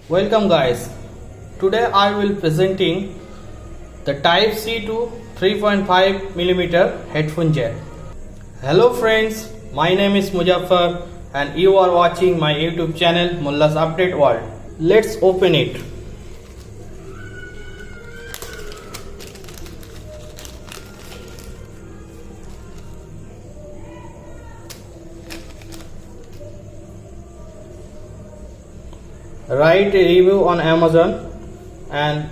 Welcome guys. Today I will presenting the Type C to 3.5 mm headphone jack. Hello friends, my name is Mojaffar and you are watching my YouTube channel Mullah's Update World. Let's open it. Write a review on Amazon and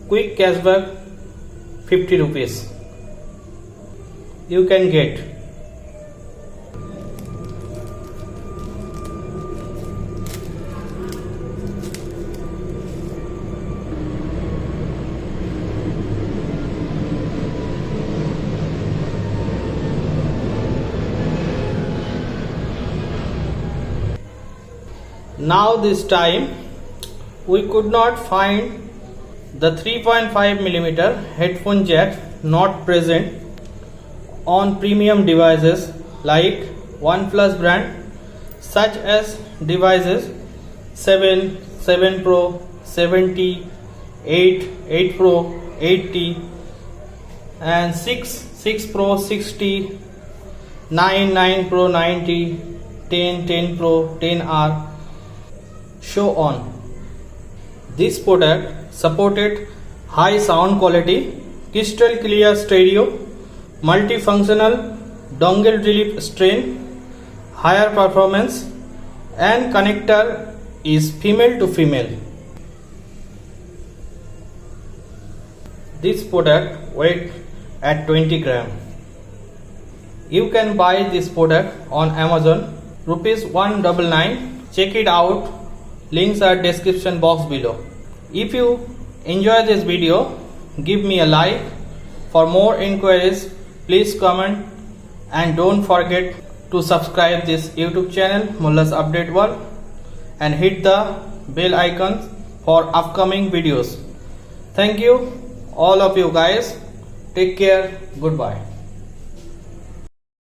quick cashback 50 rupees you can get. Now this time we could not find the 3.5 mm headphone jack not present on premium devices like OnePlus brand, such as devices 7, 7 Pro, 7T, 8, 8 Pro, 8T and 6, 6 Pro, 6T, 9, 9 Pro, 9T, 10, 10 Pro, 10R. Show on. This product supported high sound quality, crystal clear stereo, multifunctional dongle relief strain, higher performance, and connector is female to female. This product weight at 20 gram. You can buy this product on Amazon ₹199. Check it out. Links are description box below. If you enjoy this video, give me a like. For more inquiries, please comment and don't forget to subscribe this YouTube channel Mullah's Update World and hit the bell icon for upcoming videos. Thank you all of you guys. Take care. Goodbye.